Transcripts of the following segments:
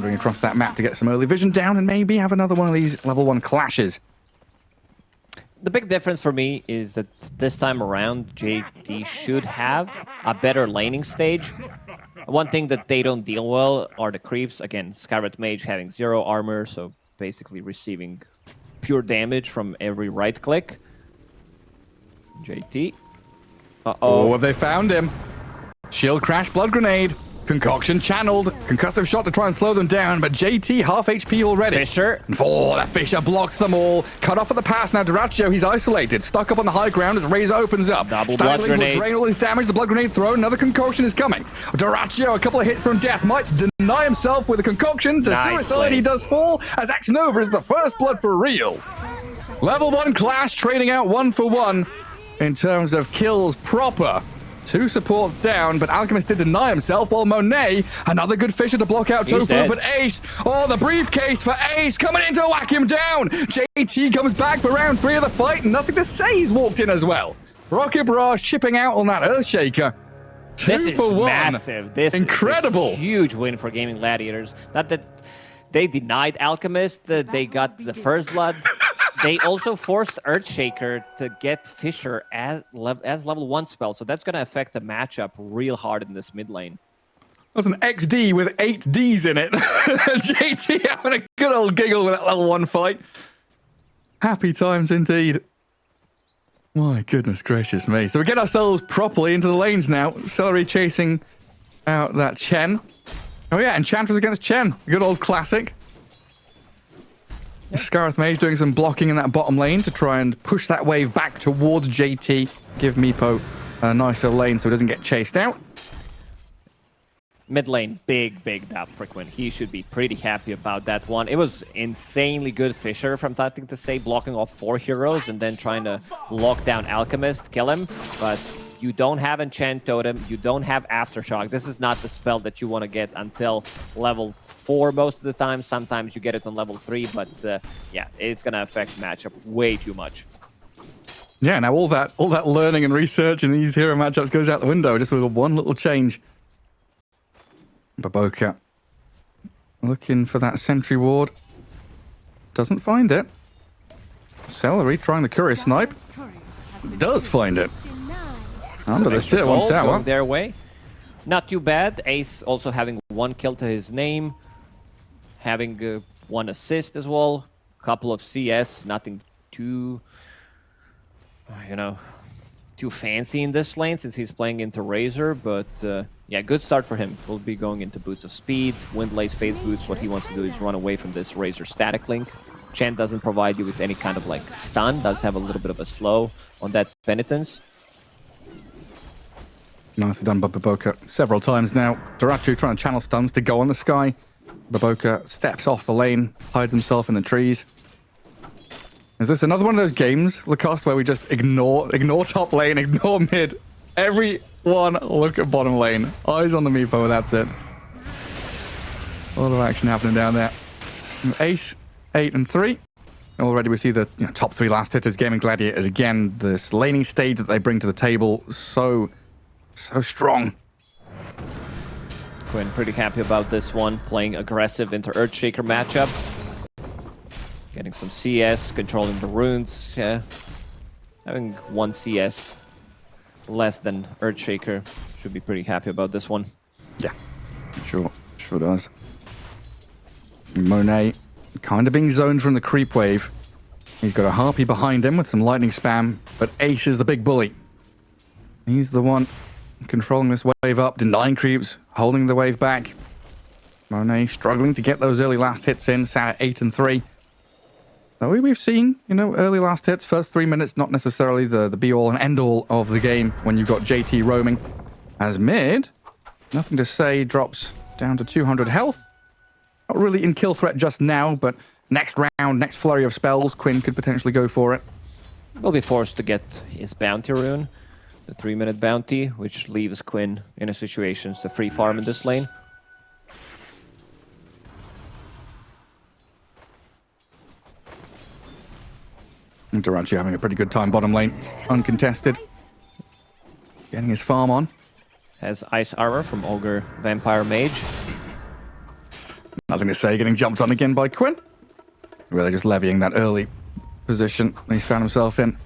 wandering across that map to get some early vision down and maybe have another one of these level 1 clashes. The big difference for me is that this time around, JD should have a better laning stage. One thing that they don't deal well are the creeps. Again, Scarlet Mage having 0 armor, so basically receiving pure damage from every right click. JT. Uh-oh. Oh, have they found him? Shield crash, blood grenade. Concoction channeled. Concussive shot to try and slow them down, but JT half HP already. Fisher. Oh, that Fisher blocks them all. Cut off at the pass. Now Dyrachyo, he's isolated. Stuck up on the high ground as Razor opens up. Double blood grenade. Will drain all his damage. The blood grenade thrown. Another concoction is coming. Dyrachyo, a couple of hits from death. Might deny himself with a concoction. To suicide, he does fall as Axnova is the first blood for real. Level 1 clash, trading out 1 for 1 in terms of kills proper. 2 supports down, but Alchemist did deny himself, while Monet, another good Fisher to block out Tofu, but Ace, oh, the briefcase for Ace, coming in to whack him down. JT comes back for round 3 of the fight, and nothing to say, he's walked in as well. Rocket Barrage chipping out on that Earthshaker. 2 for 1. Massive. This incredible. Is a huge win for Gaimin Gladiators. Not that they denied Alchemist, they got the first blood. They also forced Earthshaker to get Fisher as level 1 spell, so that's going to affect the matchup real hard in this mid lane. That's an XD with 8 Ds in it. JT having a good old giggle with that level 1 fight. Happy times indeed. My goodness gracious me. So we get ourselves properly into the lanes now. Celery chasing out that Chen. Oh yeah, Enchantress against Chen. Good old classic. Yep. Scarlet Mage doing some blocking in that bottom lane to try and push that wave back towards JT. Give Meepo a nicer lane so he doesn't get chased out. Mid lane, big dab for Quinn. He should be pretty happy about that one. It was insanely good Fisher from Nothing to Say, blocking off 4 heroes and then trying to lock down Alchemist, kill him. But you don't have Enchant Totem, you don't have Aftershock. This is not the spell that you want to get until level 4 most of the time. Sometimes you get it on level 3, but yeah, it's going to affect matchup way too much. Yeah, now all that learning and research in these hero matchups goes out the window just with one little change. Baboka looking for that sentry ward. Doesn't find it. Celery trying the courier snipe. Does find it. Under the tier 1 tower. Going their way. Not too bad. Ace also having 1 kill to his name. Having 1 assist as well. Couple of CS. Nothing too, too fancy in this lane since he's playing into Razor. But yeah, good start for him. We'll be going into Boots of Speed. Windlace phase boots. What he wants to do is run away from this Razor static link. Chen doesn't provide you with any kind of stun. Does have a little bit of a slow on that penitence. Nicely done by Baboka several times now. Dyrachyo trying to channel stuns to go on the sky. Baboka steps off the lane, hides himself in the trees. Is this another one of those games, Lacoste, where we just ignore top lane, ignore mid? Everyone look at bottom lane. Eyes on the Meepo, that's it. A lot of action happening down there. Ace, 8 and 3. Already we see the top 3 last hitters, Gaimin Gladiators. Again, this laning stage that they bring to the table, so strong. Quinn pretty happy about this one, playing aggressive into Earthshaker matchup. Getting some CS, controlling the runes. Yeah. Having 1 CS less than Earthshaker. Should be pretty happy about this one. Yeah, sure does. Monet kind of being zoned from the creep wave. He's got a Harpy behind him with some lightning spam, but Ace is the big bully. He's the one controlling this wave up, denying creeps, holding the wave back. Monet struggling to get those early last hits in, sat at 8 and 3. So we've seen, early last hits, first 3 minutes, not necessarily the be-all and end-all of the game when you've got JT roaming. As mid, Nothing to Say drops down to 200 health. Not really in kill threat just now, but next round, next flurry of spells, Quinn could potentially go for it. Will be forced to get his bounty rune, the 3-minute bounty, which leaves Quinn in a situation to free farm in this lane. Dyrachyo having a pretty good time bottom lane, uncontested. Getting his farm on. Has ice armor from Ogre Vampire Mage. Now Nothing to say, getting jumped on again by Quinn. Really just levying that early position he's found himself in.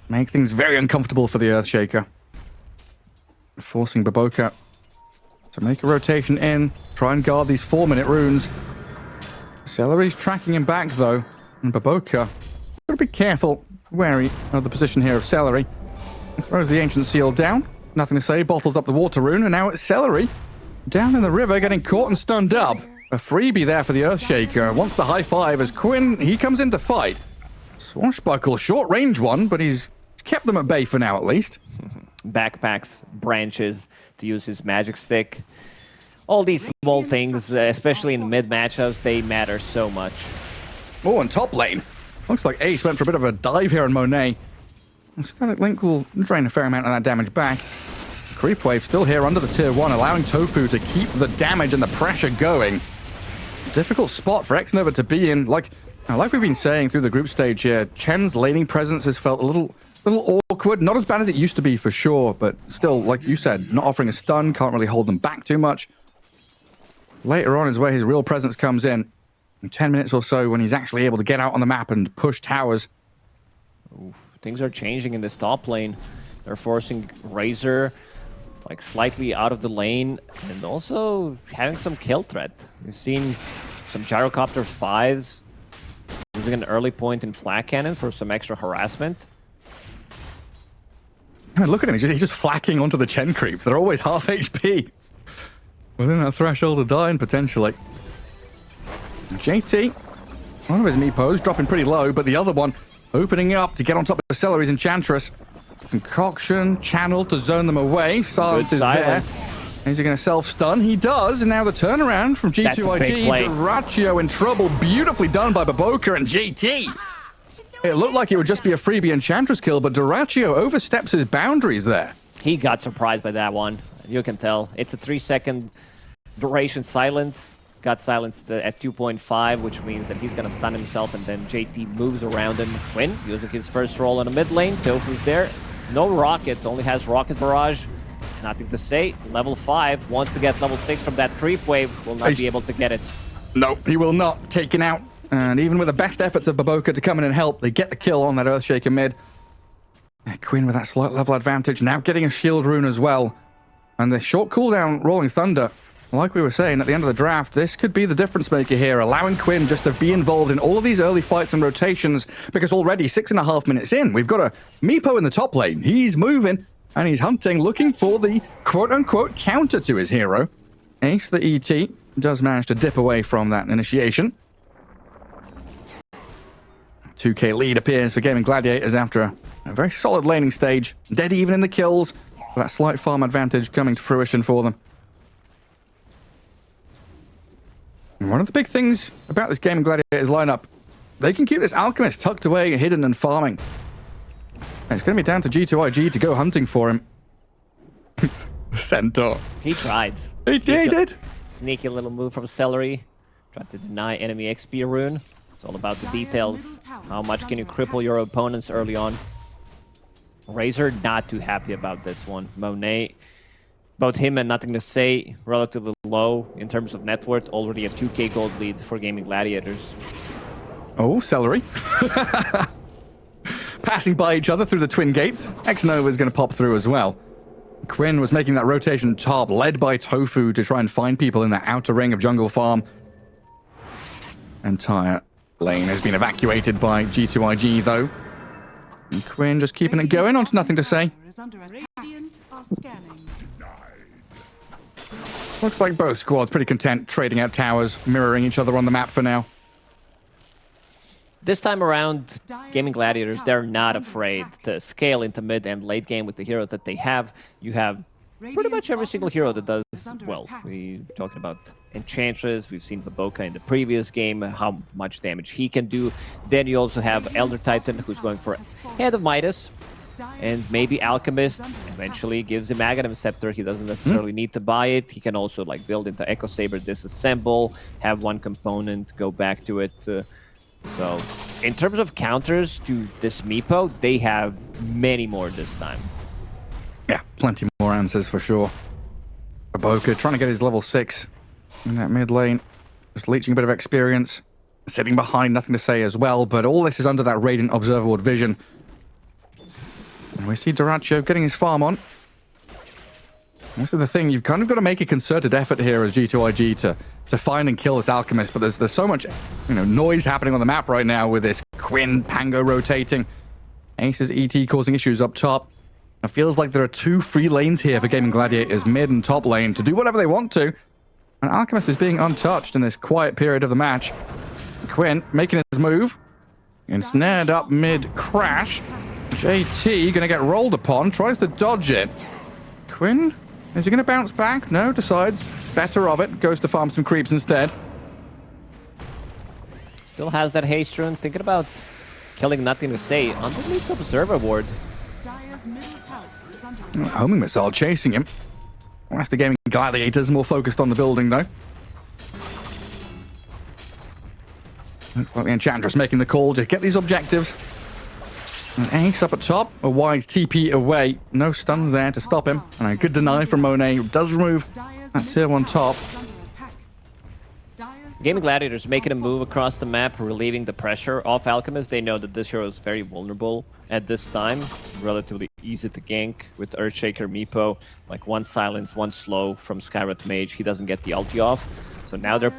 Make things very uncomfortable for the Earthshaker. Forcing Baboka to make a rotation in, try and guard these 4-minute runes. Celery's tracking him back though, and Baboka, gotta be careful, wary of the position here of Celery. He throws the Ancient Seal down, nothing to say, bottles up the water rune, and now it's Celery down in the river getting caught and stunned up. A freebie there for the Earthshaker. Wants the high five as Quinn, he comes in to fight. Swashbuckle, short range one, but he's kept them at bay for now at least. Backpacks, branches to use his magic stick. All these small things, especially in mid matchups, they matter so much. Oh, and top lane. Looks like Ace went for a bit of a dive here on Monet. Static Link will drain a fair amount of that damage back. Creep Wave still here under the tier 1, allowing Tofu to keep the damage and the pressure going. Difficult spot for X-Nova to be in. Like we've been saying through the group stage here, Chen's laning presence has felt a little awkward. Not as bad as it used to be for sure, but still, like you said, not offering a stun, can't really hold them back too much. Later on is where his real presence comes in 10 minutes or so, when he's actually able to get out on the map and push towers. Oof, things are changing in this top lane. They're forcing Razor like slightly out of the lane and also having some kill threat. We've seen some Gyrocopter 5s using an early point in Flak Cannon for some extra harassment. I mean, look at him, he's just flacking onto the Chen creeps. They're always half HP. Within that threshold of dying, potentially. JT, one of his meepos dropping pretty low, but the other one opening up to get on top of Celery's Enchantress. Concoction, channel to zone them away. Silence is there. Is he going to self-stun? He does, and now the turnaround from G2.iG. Dyrachyo in trouble. Beautifully done by Baboka and JT. It looked like it would just be a freebie Enchantress kill, but Dyrachyo oversteps his boundaries there. He got surprised by that one. You can tell. It's a 3-second duration silence. Got silenced at 2.5, which means that he's going to stun himself, and then JT moves around him. Quinn using his first roll in the mid lane. Tofu's there. No rocket, only has rocket barrage. Nothing to say. Level 5 wants to get level 6 from that creep wave. Will not be able to get it. No, he will not. Taken out. And even with the best efforts of Baboka to come in and help, they get the kill on that Earthshaker mid. Quinn with that slight level advantage, now getting a shield rune as well. And the short cooldown Rolling Thunder, like we were saying at the end of the draft, this could be the difference maker here, allowing Quinn just to be involved in all of these early fights and rotations, because already 6.5 minutes in, we've got a Meepo in the top lane. He's moving, and he's hunting, looking for the quote-unquote counter to his hero. Ace, the ET, does manage to dip away from that initiation. 2k lead appears for Gaimin Gladiators after a very solid laning stage. Dead even in the kills. That slight farm advantage coming to fruition for them. And one of the big things about this Gaimin Gladiators lineup, they can keep this Alchemist tucked away, hidden and farming. And it's going to be down to G2.iG to go hunting for him. Centaur. He tried. He did. Sneaky little move from Celery. Tried to deny enemy XP rune. It's all about the details. How much can you cripple your opponents early on? Razor not too happy about this one. Monet, both him and Nothing to Say, relatively low in terms of net worth. Already a 2k gold lead for Gaimin Gladiators. Oh, Celery. Passing by each other through the twin gates. X-Nova is going to pop through as well. Quinn was making that rotation top, led by Tofu to try and find people in that outer ring of jungle farm. Entire lane has been evacuated by G2.iG though. And Quinn just keeping it going, on to Nothing to Say. Looks like both squads pretty content trading out towers, mirroring each other on the map for now. This time around, Gaimin Gladiators, they're not afraid to scale into mid and late game with the heroes that they have. You have pretty much every single hero that does well. We're talking about Enchantress, we've seen Baboka in the previous game, how much damage he can do. Then you also have Elder Titan, who's going for Head of Midas, and maybe Alchemist eventually gives him Aghanim Scepter. He doesn't necessarily need to buy it. He can also like build into Echo Saber, disassemble, have one component, go back to it. So, in terms of counters to this Meepo, they have many more this time. Yeah, plenty more answers for sure. Baboka trying to get his level 6 in that mid lane. Just leeching a bit of experience. Sitting behind, nothing to say as well, but all this is under that Radiant Observer Ward vision. And we see Dyrachyo getting his farm on. This is the thing, you've kind of got to make a concerted effort here as G2.iG to find and kill this Alchemist, but there's so much, noise happening on the map right now with this Quinn, Pango rotating. Ace's ET causing issues up top. It feels like there are two free lanes here for Gaimin Gladiators, mid and top lane, to do whatever they want to. And Alchemist is being untouched in this quiet period of the match. Quinn making his move. Ensnared up mid-crash. JT gonna get rolled upon, tries to dodge it. Quinn, is he gonna bounce back? No, decides better of it, goes to farm some creeps instead. Still has that haste rune, thinking about killing Nothing to Say underneath the Observer Ward. Homing missile chasing him. That's the Gaimin Gladiators, more focused on the building though. Looks like the Enchantress making the call, just get these objectives. And Ace up at top, a wise TP away. No stuns there to stop him. And a good deny from Monet, who does remove that tier 1 top. Gaimin Gladiators making a move across the map, relieving the pressure off Alchemist. They know that this hero is very vulnerable at this time. Relatively easy to gank with Earthshaker Meepo. Like one silence, one slow from Skywrath Mage. He doesn't get the ulti off. So now they're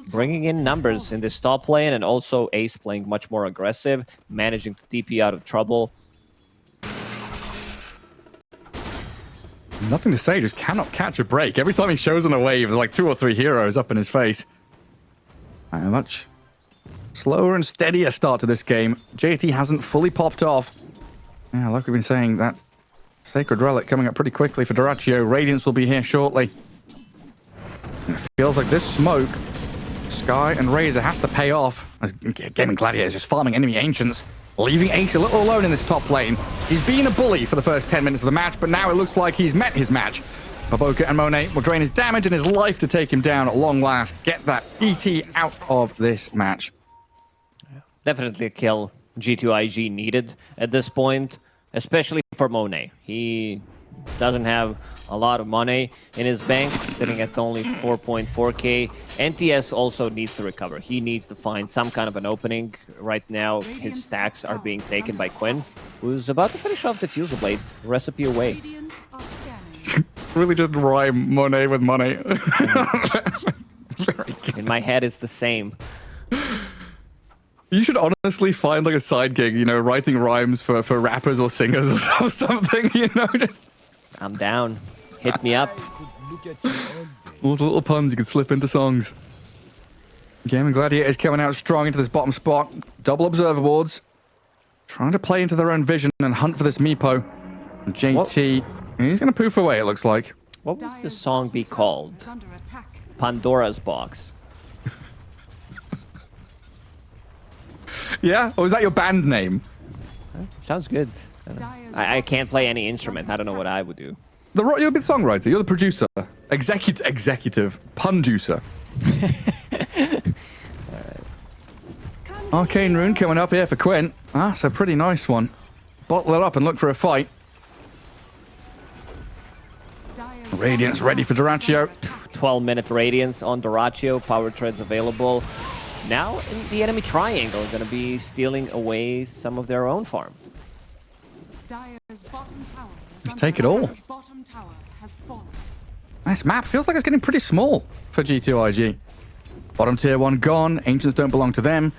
bringing in numbers in this top lane, and also Ace playing much more aggressive, managing to TP out of trouble. Nothing to say, just cannot catch a break. Every time he shows on a wave, there's like 2 or 3 heroes up in his face. A much slower and steadier start to this game. JT hasn't fully popped off. Yeah, like we've been saying, that Sacred Relic coming up pretty quickly for Dyrachyo. Radiance will be here shortly. And it feels like this smoke, Sky and Razor has to pay off. As Gaimin Gladiators just farming enemy Ancients, leaving Ace a little alone in this top lane. He's been a bully for the first 10 minutes of the match, but now it looks like he's met his match. Baboka and Monet will drain his damage and his life to take him down at long last. Get that ET out of this match. Definitely a kill G2.iG needed at this point, especially for Monet. He doesn't have a lot of money in his bank, sitting at only 4.4k. NTS also needs to recover. He needs to find some kind of an opening. Right now, his stacks are being taken by Quinn, who's about to finish off the Fusel Blade recipe away. Really just rhyme Monet with money. In my head, it's the same. You should honestly find like a side gig, writing rhymes for rappers or singers or something, just... I'm down. Hit me up. All the little puns you can slip into songs. Gaimin Gladiators coming out strong into this bottom spot. Double observer boards. Trying to play into their own vision and hunt for this Meepo. And JT, he's going to poof away, it looks like. What would the song be called? Pandora's Box. Yeah? Or is that your band name? Sounds good. I can't play any instrument. I don't know what I would do. You're the songwriter. You're the producer. Executive. Punducer. Arcane Rune coming up here for Quinn. That's a pretty nice one. Bottle it up and look for a fight. Radiance ready for Dyrachyo. 12-minute Radiance on Dyrachyo. Power treads available. Now in the enemy triangle, going to be stealing away some of their own farm. Just take it all. This map feels like it's getting pretty small for G2.iG. Bottom tier 1 gone. Ancients don't belong to them.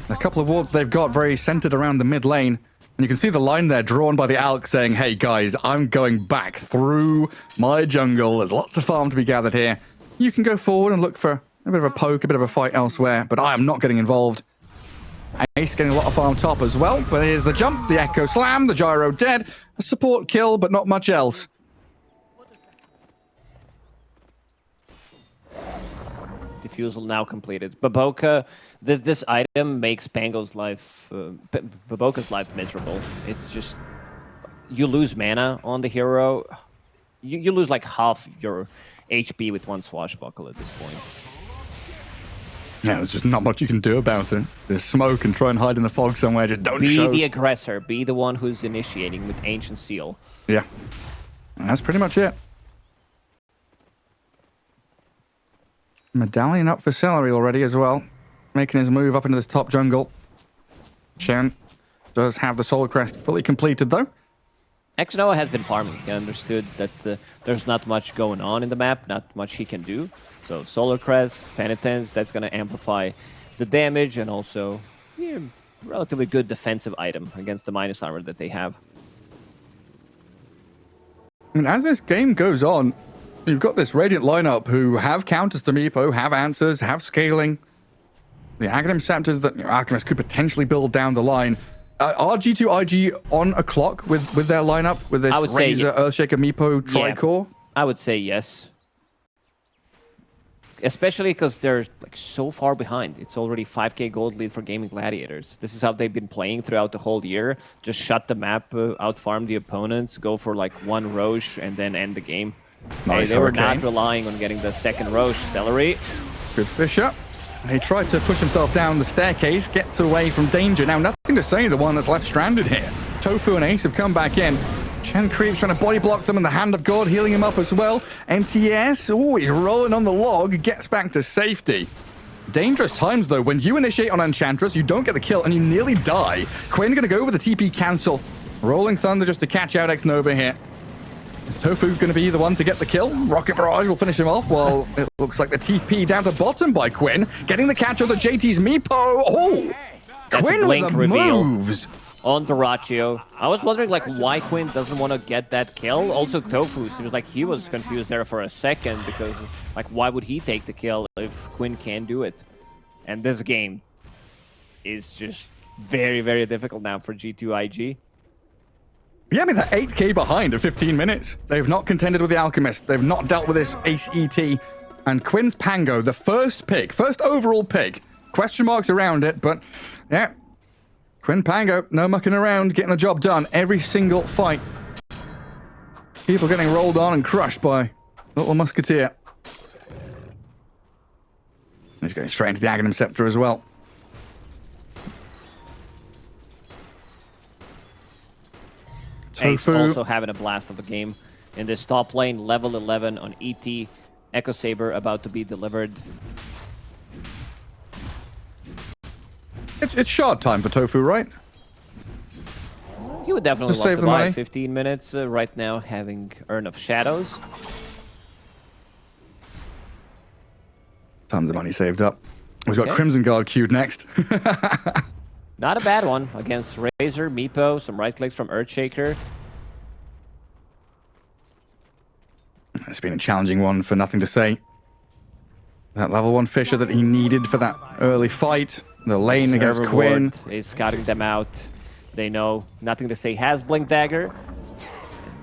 A couple of wards they've got very centered around the mid lane. And you can see the line there drawn by the Alk saying, hey guys, I'm going back through my jungle. There's lots of farm to be gathered here. You can go forward and look for a bit of a poke, a bit of a fight elsewhere, but I am not getting involved. Ace getting a lot of farm top as well, but here's the jump, the Echo Slam, the Gyro dead, a support kill, but not much else. Diffusal now completed. Baboka, this item makes Pango's life, Baboka's life miserable. It's just, you lose mana on the hero. You lose like half your HP with one swashbuckle at this point. Yeah, there's just not much you can do about it. There's smoke and try and hide in the fog somewhere. Just don't show. Be the aggressor. Be the one who's initiating with Ancient Seal. Yeah. And that's pretty much it. Medallion up for Celery already as well. Making his move up into this top jungle. Chen does have the Solar Crest fully completed though. Xnoa has been farming. He understood that there's not much going on in the map, not much he can do. So Solar Crest, Penitence, that's going to amplify the damage and also relatively good defensive item against the minus armor that they have. And as this game goes on, you've got this Radiant lineup who have counters to Meepo, have answers, have scaling. The Aghanim Scepters that Alchemist could potentially build down the line. Are G2.iG on a clock with their lineup? With this Razor, Earthshaker, Meepo, Tricore? Yeah, I would say yes. Especially because they're like so far behind. It's already 5k gold lead for Gaimin Gladiators. This is how they've been playing throughout the whole year. Just shut the map, outfarm the opponents, go for like one Roche, and then end the game. Nice, they were not relying on getting the second Roche. Celery. Good Fisher. He tried to push himself down the staircase, gets away from danger. Now, nothing to say the one that's left stranded here. Tofu and Ace have come back in. Chen creeps trying to body block them, and the Hand of God healing him up as well. NTS, oh, he's rolling on the log, gets back to safety. Dangerous times, though. When you initiate on Enchantress, you don't get the kill, and you nearly die. Quinn going to go with the TP cancel. Rolling Thunder just to catch out Xnova here. Is Tofu going to be the one to get the kill? Rocket Barrage will finish him off, while it looks like the TP down to bottom by Quinn. Getting the catch on the JT's Meepo. Oh! That's Quinn a blink with the reveal moves. On Dyrachyo. I was wondering like why Quinn doesn't want to get that kill. Also Tofu seems like he was confused there for a second because like why would he take the kill if Quinn can do it? And this game is just very, very difficult now for G2.iG. Yeah, I mean, they're 8k behind at 15 minutes. They've not contended with the Alchemist. They've not dealt with this Ace ET. And Quinn's Pango, the first pick, first overall pick. Question marks around it, but yeah. Quinn Pango, no mucking around, getting the job done every single fight. People getting rolled on and crushed by Little Musketeer. He's going straight into the Aghanim Scepter as well. Ace also having a blast of a game in this top lane, level 11 on ET. Echo Saber about to be delivered. It's shard time for Tofu, right? He would definitely want to buy 15 minutes right now, having Urn of Shadows. Tons of money saved up. We've got Crimson Guard queued next. Not a bad one against Razor, Meepo, some right clicks from Earthshaker. It's been a challenging one for Nothing to Say. That level 1 Fisher that he needed for that early fight. The lane against Quinn. Is scouting them out. They know Nothing to Say has Blink Dagger.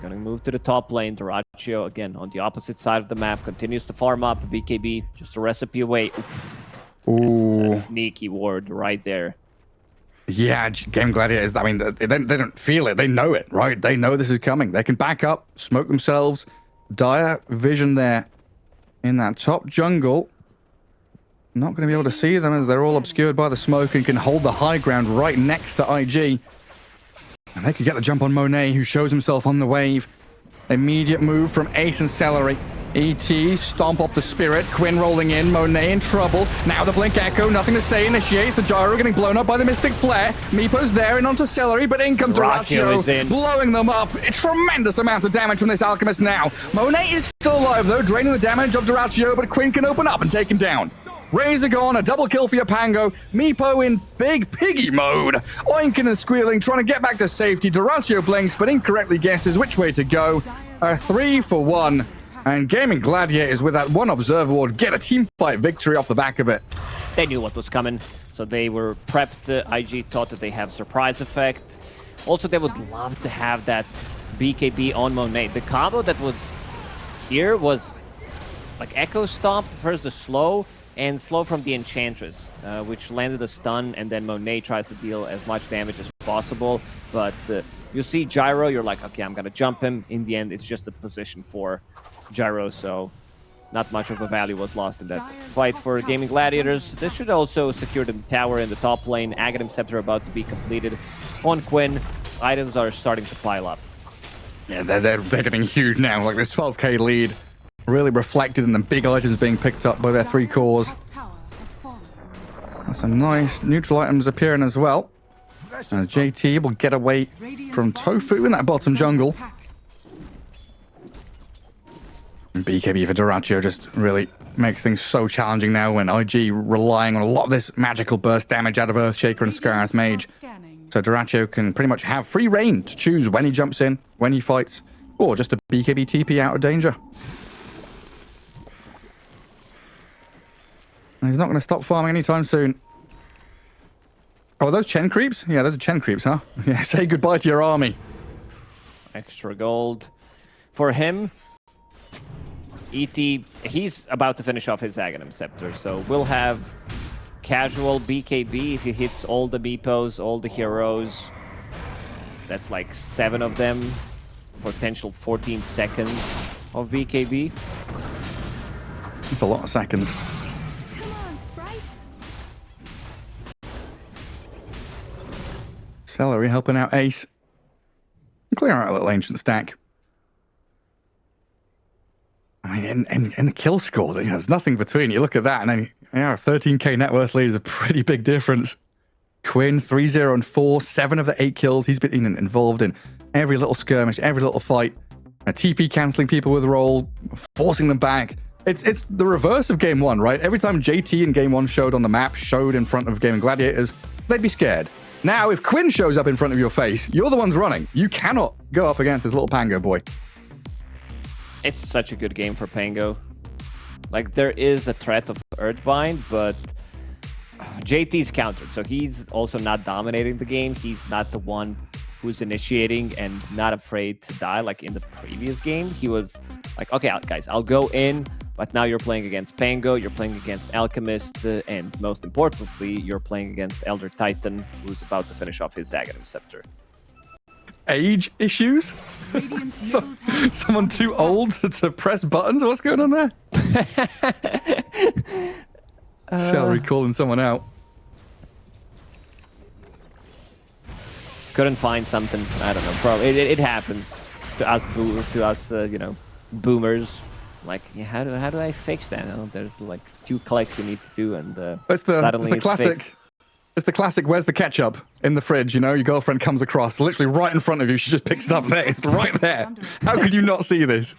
Gonna move to the top lane. Dyrachyo, again, on the opposite side of the map, continues to farm up. BKB, just a recipe away. Ooh. It's a sneaky ward right there. Yeah, Gaimin Gladiators, I mean, they don't feel it. They know it, right? They know this is coming. They can back up, smoke themselves. Dire vision there in that top jungle. Not going to be able to see them as they're all obscured by the smoke and can hold the high ground right next to IG. And they could get the jump on Monet, who shows himself on the wave. Immediate move from Ace and Celery. ET, stomp off the Spirit. Quinn rolling in, Monet in trouble. Now the Blink Echo, Nothing to Say, initiates. The Gyro getting blown up by the Mystic Flare. Meepo's there and onto Celery, but in comes Dyrachyo, blowing them up. A tremendous amount of damage from this Alchemist now. Monet is still alive though, draining the damage of Dyrachyo, but Quinn can open up and take him down. Razor gone, a double kill for your Pango. Meepo in big piggy mode. Oinking and squealing, trying to get back to safety. Dyrachyo blinks, but incorrectly guesses which way to go. A 3-for-1. And Gaimin Gladiators with that one Observer Ward get a team fight victory off the back of it. They knew what was coming, so they were prepped. IG thought that they have surprise effect. Also, they would love to have that BKB on Monet. The combo that was here was like Echo stomped first the slow and slow from the Enchantress, which landed a stun, and then Monet tries to deal as much damage as possible. But you see Gyro, you're like, okay, I'm gonna jump him. In the end, it's just a position for Gyro, so not much of a value was lost in that fight for Gaimin Gladiators. This should also secure the tower in the top lane. Aghanim Scepter about to be completed on Quinn. Items are starting to pile up. Yeah, they're getting huge now. Like this 12k lead really reflected in the big items being picked up by their 3 cores. That's some nice neutral items appearing as well. As JT will get away from Tofu in that bottom jungle. And BKB for Dyrachyo just really makes things so challenging now when IG relying on a lot of this magical burst damage out of Earthshaker and Scar's Mage. So Dyrachyo can pretty much have free reign to choose when he jumps in, when he fights, or just a BKB TP out of danger. And he's not going to stop farming anytime soon. Oh, are those Chen creeps? Yeah, those are Chen creeps, huh? Yeah, say goodbye to your army. Extra gold for him. ET, he's about to finish off his Aghanim Scepter, so we'll have casual BKB if he hits all the Meepos, all the heroes. That's like 7 of them. Potential 14 seconds of BKB. That's a lot of seconds. Come on, sprites. Celery helping out Ace. Clear out a little ancient stack. I mean, and the kill score, there's nothing between. You look at that, and then, yeah, 13k net worth lead is a pretty big difference. Quinn, 3-0 and 4, 7 of the 8 kills. He's been involved in every little skirmish, every little fight. TP cancelling people with roll, forcing them back. It's the reverse of Game 1, right? Every time JT in Game 1 showed on the map, showed in front of Gaimin Gladiators, they'd be scared. Now, if Quinn shows up in front of your face, you're the ones running. You cannot go up against this little Pango boy. It's such a good game for Pango. Like, there is a threat of Earthbind, but JT's countered, so he's also not dominating the game. He's not the one who's initiating and not afraid to die like in the previous game. He was like, okay, guys, I'll go in, but now you're playing against Pango, you're playing against Alchemist, and most importantly, you're playing against Elder Titan, who's about to finish off his Aghanim Scepter. Age issues? Someone too old to press buttons? What's going on there? Celery calling someone out. Couldn't find something. I don't know. Probably it happens to us, you know, boomers. Like, yeah, how do I fix that? Oh, there's like 2 clicks you need to do, and suddenly it's classic. fixed. It's the classic, where's the ketchup? In the fridge, you know, your girlfriend comes across, literally right in front of you, she just picks it up there, it's right there. How could you not see this?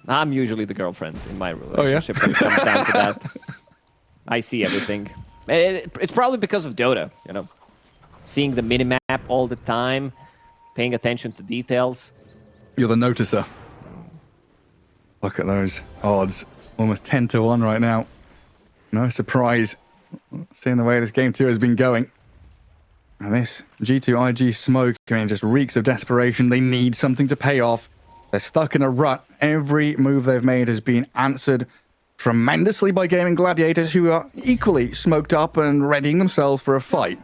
I'm usually the girlfriend in my relationship when it comes down to that. I see everything. It's probably because of Dota, you know. Seeing the minimap all the time, paying attention to details. You're the noticer. Look at those odds. Almost 10 to 1 right now. No surprise. Seeing the way this game 2 has been going. And this G2.iG smoke, I mean, just reeks of desperation. They need something to pay off. They're stuck in a rut. Every move they've made has been answered tremendously by Gaimin Gladiators, who are equally smoked up and readying themselves for a fight.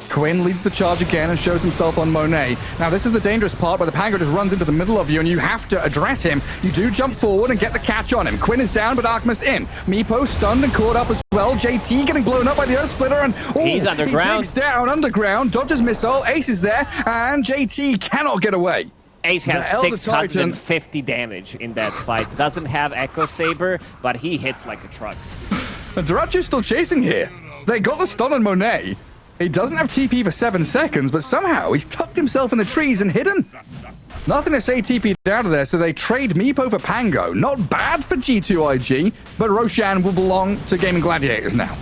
Quinn leads the charge again and shows himself on Monet. Now, this is the dangerous part where the Pango just runs into the middle of you and you have to address him. You do jump forward and get the catch on him. Quinn is down, but Alchemist in. Meepo stunned and caught up as well. JT getting blown up by the Earth Splitter, and he's underground. He takes down underground, dodges missile, Ace is there, and JT cannot get away. Ace has 650 damage in that fight. Doesn't have Echo Saber, but he hits like a truck. And Dyrachyo's still chasing here. They got the stun on Monet. He doesn't have TP for 7 seconds, but somehow he's tucked himself in the trees and hidden. Nothing to say TP'd out of there, so they trade Meepo for Pango. Not bad for G2.iG, but Roshan will belong to Gaimin Gladiators now.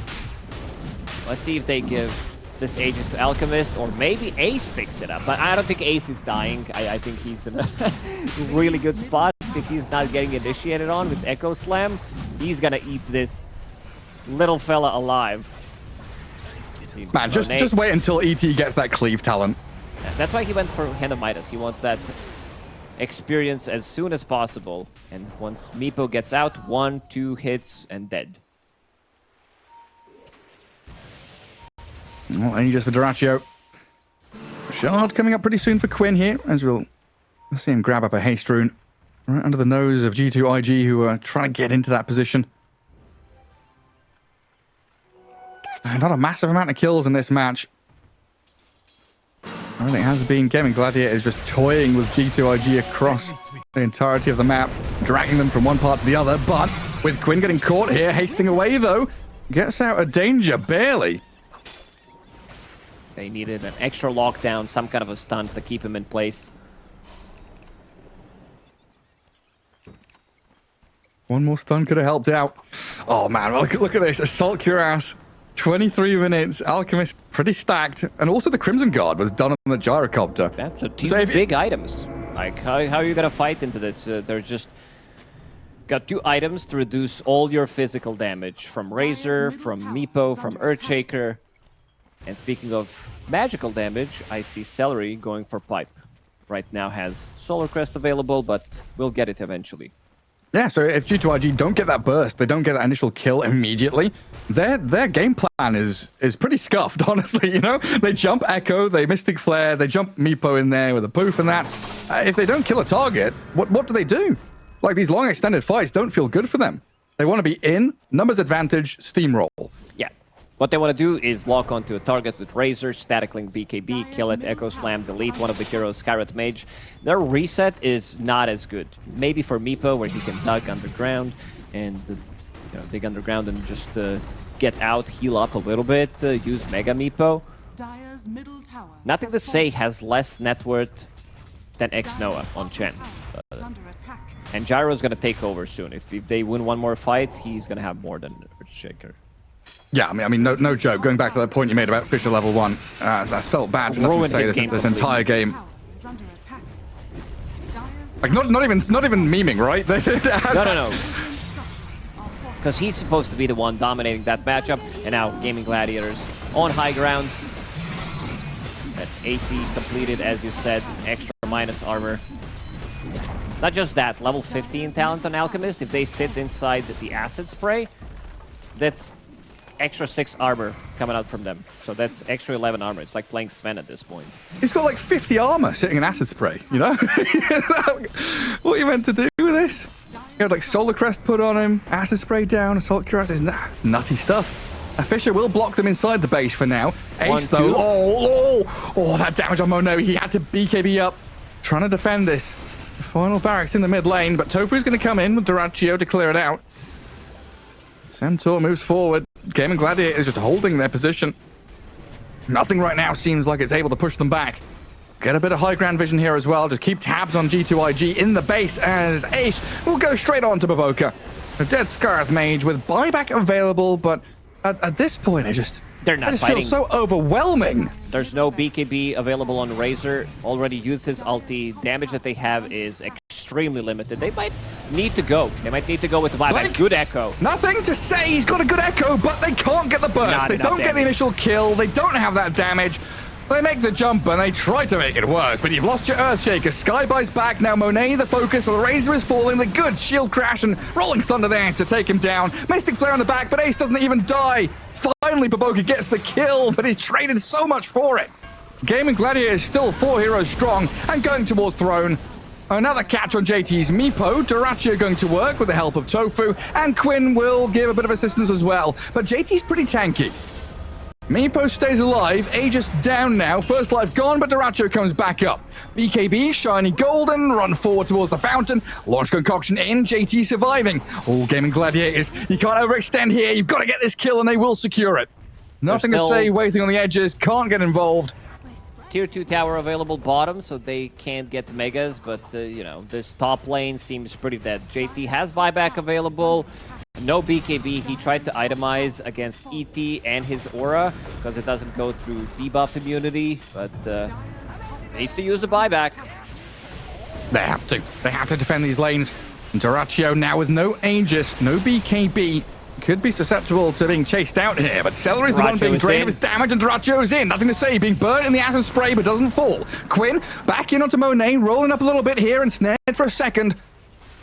Let's see if they give this Aegis to Alchemist, or maybe Ace picks it up. But I don't think Ace is dying. I think he's in a really good spot. If he's not getting initiated on with Echo Slam, he's gonna eat this little fella alive. Man, just wait until ET gets that cleave talent. That's why he went for Hand of Midas. He wants that experience as soon as possible. And once Meepo gets out, 1, 2 hits and dead. Well, and just for Dyrachyo. Shard coming up pretty soon for Quinn here, as we'll see him grab up a haste rune right under the nose of G2.iG, who are trying to get into that position. Not a massive amount of kills in this match. Everything has been Gaimin Gladiators just toying with G2.iG across the entirety of the map. dragging them from one part to the other. But with Quinn getting caught here, hasting away though, gets out of danger, barely. They needed an extra lockdown, some kind of a stunt to keep him in place. One more stun could have helped out. Oh man, look at this. Assault Cuirass, 23 minutes. Alchemist pretty stacked. And also the Crimson Guard was done on the gyrocopter. Yeah, so two big items. Like, how are you going to fight into this? There's just... Got 2 items to reduce all your physical damage. From Razor, from Meepo, from Earthshaker. And speaking of magical damage, I see Celery going for Pipe. Right now has Solar Crest available, but we'll get it eventually. Yeah, so if G2.iG don't get that burst, they don't get that initial kill immediately, their game plan is pretty scuffed, honestly, you know? They jump Echo, they Mystic Flare, they jump Meepo in there with a poof and that. If they don't kill a target, what do they do? Like, these long extended fights don't feel good for them. They want to be in, numbers advantage, steamroll. Yeah. What they want to do is lock onto a target with Razor, Static Link BKB, kill it, Echo Slam, delete one of the heroes, Skyrat Mage. Their reset is not as good. Maybe for Meepo, where he can dug underground and dig underground and just get out, heal up a little bit, use Mega Meepo. Nothing to say has less net worth than X-Noah on Chen. And Gyro's going to take over soon. If they win one more fight, he's going to have more than Earthshaker. Yeah, I mean, no joke. Going back to that point you made about Fisher level 1, that's felt bad for nothing to say this entire game. Like, not even memeing, right? No. Because he's supposed to be the one dominating that matchup, and now Gaimin Gladiators on high ground. That AC completed, as you said, extra minus armor. Not just that, level 15 talent on Alchemist. If they sit inside the acid spray, that's extra 6 armor coming out from them. So that's extra 11 armor. It's like playing Sven at this point. He's got like 50 armor sitting in acid spray, you know? What are you meant to do with this? You had like Solar Crest put on him, acid spray down, Assault Cuirass is nutty stuff. Fisher will block them inside the base for now. Ace though, oh, that damage on Monet. He had to BKB up, trying to defend this. The final barracks in the mid lane, but Tofu's going to come in with Duraccio to clear it out. Centaur moves forward. Gaimin Gladiators just holding their position. Nothing right now seems like it's able to push them back. Get a bit of high ground vision here as well. Just keep tabs on G2.iG in the base as Ace will go straight on to Baboka. A dead Scarth Mage with buyback available, but at this point, they're not fighting. Feels so overwhelming. There's no BKB available on Razor. Already used his ulti. Damage that they have is extremely limited. They might need to go. They might need to go with the buyback. Good Echo. Nothing to say. He's got a good Echo, but they can't get the burst. They don't get the initial kill. They don't have that damage. They make the jump and they try to make it work, but you've lost your Earthshaker. Skyby's back now. Monet the focus. The Razor is falling. The good shield crash and Rolling Thunder there to take him down. Mystic Flare on the back, but Ace doesn't even die. Finally, Baboka gets the kill, but he's traded so much for it. Gaimin Gladiator is still 4 heroes strong and going towards Throne. Another catch on JT's Meepo. Duraccio going to work with the help of Tofu, and Quinn will give a bit of assistance as well. But JT's pretty tanky. Meepo stays alive. Aegis down now. First life gone, but Duraccio comes back up. BKB, shiny golden, run forward towards the fountain. Launch concoction in, JT surviving. Oh, Gaimin Gladiators, you can't overextend here. You've got to get this kill and they will secure it. Nothing to say, waiting on the edges, can't get involved. Tier 2 tower available bottom, so they can't get megas, but, you know, this top lane seems pretty dead. JT has buyback available. No BKB. He tried to itemize against ET and his aura because it doesn't go through debuff immunity, but needs to use a buyback. They have to. They have to defend these lanes. And Duraccio now with no Aegis, no BKB. Could be susceptible to being chased out here, but Celery's the one being drained of his damage, and Duraccio's in. Nothing to say, being burnt in the acid spray, but doesn't fall. Quinn back in onto Monet, rolling up a little bit here and snared for a second.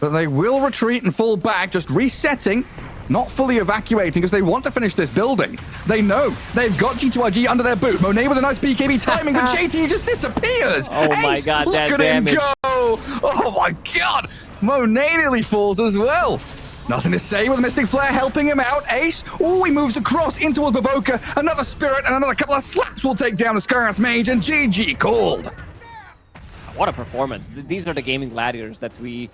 But they will retreat and fall back, just resetting, not fully evacuating, because they want to finish this building. They know they've got G2.iG under their boot. Monet with a nice BKB timing, and JT just disappears. Oh my god, look that at damage. him go! Oh my god! Monet nearly falls as well. Nothing to say with Mystic Flare helping him out. Ace, he moves across in towards Baboka. Another Spirit and another couple of slaps will take down the Scarth Mage, and GG called. What a performance. These are the Gaimin Gladiators that we